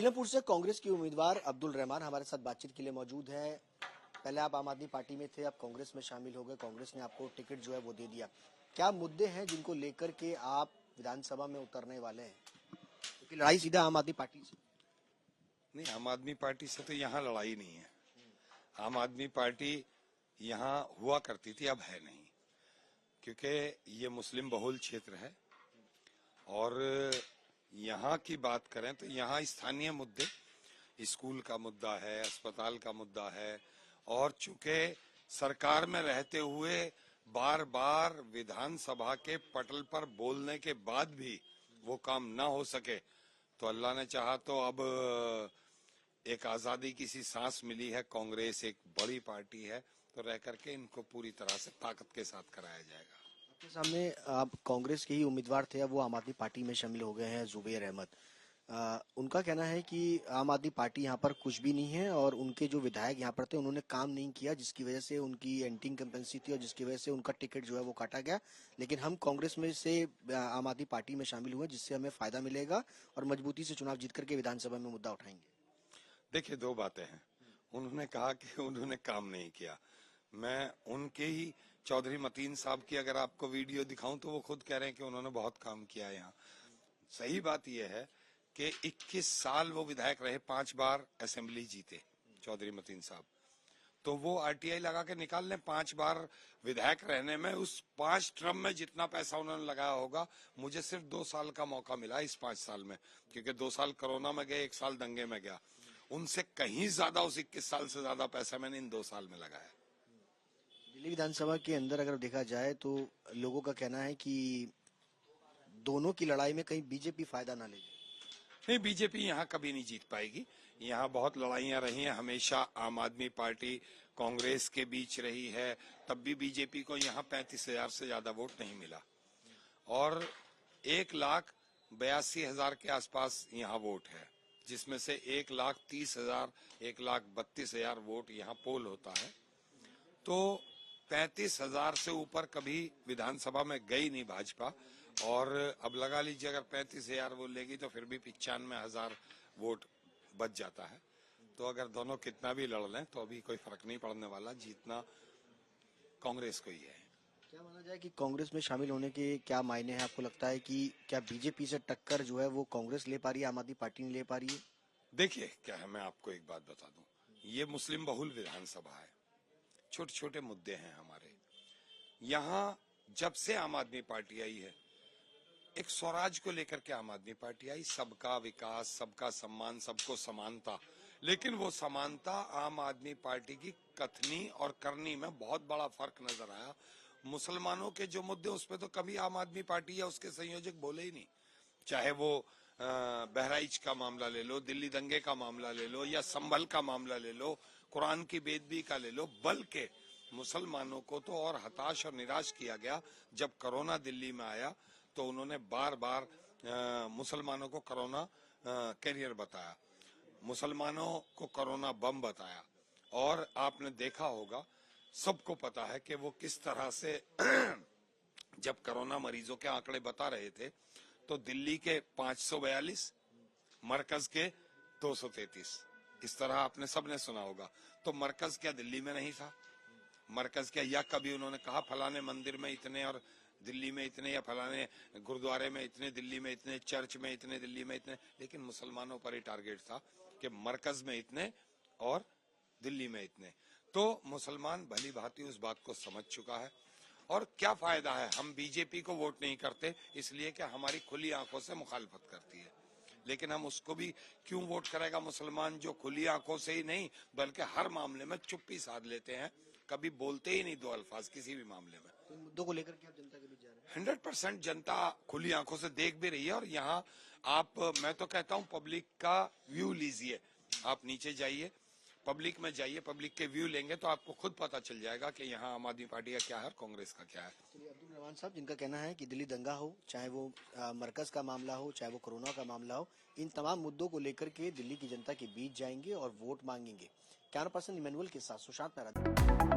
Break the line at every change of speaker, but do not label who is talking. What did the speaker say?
सीलमपुर से कांग्रेस की उम्मीदवार अब्दुल रहमान हमारे साथ बातचीत के लिए मौजूद है। पहले आप आम आदमी पार्टी में थे, अब कांग्रेस में शामिल हो गए। कांग्रेस ने आपको टिकट जो है वो दे दिया। क्या मुद्दे हैं जिनको लेकर के आप विधानसभा में उतरने वाले हैं? क्योंकि लड़ाई सीधा आम आदमी पार्टी से
नहीं, आम आदमी पार्टी से तो यहाँ लड़ाई नहीं है। आम आदमी पार्टी यहाँ हुआ करती थी, अब है नहीं, क्योंकि ये मुस्लिम बहुल क्षेत्र है। और यहाँ की बात करें तो यहाँ स्थानीय मुद्दे, स्कूल का मुद्दा है, अस्पताल का मुद्दा है। और चूंकि सरकार में रहते हुए बार बार विधानसभा के पटल पर बोलने के बाद भी वो काम ना हो सके, तो अल्लाह ने चाहा तो अब एक आजादी की सी सांस मिली है। कांग्रेस एक बड़ी पार्टी है, तो रह करके इनको पूरी तरह से ताकत के साथ कराया जाएगा।
आपके सामने आप कांग्रेस के ही उम्मीदवार थे, अब वो आम आदमी पार्टी में शामिल हो गए हैं, जुबैर अहमद। उनका कहना है कि आम आदमी पार्टी यहाँ पर कुछ भी नहीं है और उनके जो विधायक यहाँ पर थे उन्होंने काम नहीं किया, जिसकी वजह से उनकी एंटी इनकम्बेंसी थी और जिसकी वजह से उनका टिकट जो है वो काटा गया। लेकिन हम कांग्रेस में से आम आदमी पार्टी में शामिल हुए, जिससे हमें फायदा मिलेगा और मजबूती से चुनाव जीत करके विधानसभा में मुद्दा उठाएंगे।
देखिए, दो बातें हैं। उन्होंने कहा कि उन्होंने काम नहीं किया। मैं उनके ही चौधरी मतीन साहब की अगर आपको वीडियो दिखाऊं तो वो खुद कह रहे हैं कि उन्होंने बहुत काम किया है यहाँ। सही बात यह है कि 21 साल वो विधायक रहे, 5 बार असेंबली जीते चौधरी मतीन साहब। तो वो आरटीआई लगा के निकाल लें, 5 बार विधायक रहने में उस 5 टर्म में जितना पैसा उन्होंने लगाया होगा। मुझे सिर्फ 2 साल का मौका मिला इस 5 साल में, क्योंकि 2 साल कोरोना में गए, 1 साल दंगे में गया। उनसे कहीं ज्यादा, उस 21 साल से ज्यादा पैसा मैंने इन 2 साल में लगाया।
दिल्ली विधानसभा के अंदर अगर देखा जाए तो लोगों का कहना है कि दोनों की लड़ाई में कहीं बीजेपी फायदा ना ले जाए।
नहीं, बीजेपी यहाँ कभी नहीं जीत पाएगी। यहाँ बहुत लड़ाइयां रही हैं, हमेशा आम आदमी पार्टी कांग्रेस के बीच रही है, तब भी बीजेपी को यहाँ 35,000 से ज्यादा वोट नहीं मिला। और 1,82,000 के आसपास यहाँ वोट है, जिसमें से 1,30,000, 1,32,000 वोट यहाँ पोल होता है। तो 35,000 से ऊपर कभी विधानसभा में गई नहीं भाजपा। और अब लगा लीजिए, अगर 35,000 वो लेगी तो फिर भी 95,000 वोट बच जाता है। तो अगर दोनों कितना भी लड़ लें तो अभी कोई फर्क नहीं पड़ने वाला, जीतना कांग्रेस को ही है।
क्या माना जाए कि कांग्रेस में शामिल होने के क्या मायने हैं? आपको लगता है कि क्या बीजेपी से टक्कर जो है वो कांग्रेस ले पा रही है, आम आदमी पार्टी नहीं ले पा रही है?
देखिए क्या है, मैं आपको एक बात बता दूं, ये मुस्लिम बहुल विधानसभा है, छोटे छोटे मुद्दे हैं हमारे यहाँ। जब से आम आदमी पार्टी आई है, एक स्वराज को लेकर के आम आदमी पार्टी आई, सबका विकास, सबका सम्मान, सबको समानता। लेकिन वो समानता आम आदमी पार्टी की कथनी और करनी में बहुत बड़ा फर्क नजर आया। मुसलमानों के जो मुद्दे, उस पर तो कभी आम आदमी पार्टी या उसके संयोजक बोले ही नहीं। चाहे वो बहराइच का मामला ले लो, दिल्ली दंगे का मामला ले लो, या संभल का मामला ले लो, कुरान की बेदबी का ले लो। बल्कि मुसलमानों को तो और हताश और निराश किया गया जब कोरोना दिल्ली में आया, तो उन्होंने बार बार मुसलमानों को कोरोना कैरियर बताया, मुसलमानों को कोरोना बम बताया। और आपने देखा होगा, सबको पता है कि वो किस तरह से जब कोरोना मरीजों के आंकड़े बता रहे थे तो दिल्ली के 542, मरकज के 233, इस तरह आपने सबने सुना होगा। तो मरकज क्या दिल्ली में नहीं था? मरकज क्या, या कभी उन्होंने कहा फलाने मंदिर में इतने और दिल्ली में इतने, या फलाने गुरुद्वारे में इतने, दिल्ली में इतने, चर्च में इतने, दिल्ली में इतने? लेकिन मुसलमानों पर ही टारगेट था कि मरकज में इतने और दिल्ली में इतने। तो मुसलमान भली भांति उस बात को समझ चुका है। और क्या फायदा है, हम बीजेपी को वोट नहीं करते इसलिए कि हमारी खुली आंखों से मुखालफत करती है। लेकिन हम उसको भी क्यों वोट करेगा मुसलमान, जो खुली आंखों से ही नहीं बल्कि हर मामले में चुप्पी साध लेते हैं, कभी बोलते ही नहीं 2 अल्फाज किसी भी मामले में।
तो इन मुद्दों को लेकर के आप जनता के बीच जा रहे हैं?
100% जनता खुली आंखों से देख भी रही है। और यहाँ आप, मैं तो कहता हूँ, पब्लिक का व्यू लीजिए। आप नीचे जाइए, पब्लिक में जाइए, पब्लिक के व्यू लेंगे तो आपको खुद पता चल जाएगा कि यहाँ आम आदमी पार्टी का क्या है और कांग्रेस का क्या है।
चलिए, अब्दुल रहमान साहब, जिनका कहना है कि दिल्ली दंगा हो, चाहे वो मरकज का मामला हो, चाहे वो कोरोना का मामला हो, इन तमाम मुद्दों को लेकर के दिल्ली की जनता के बीच जाएंगे और वोट मांगेंगे। कैमरा पर्सन इमैनुअल के साथ सुशांत नारायण।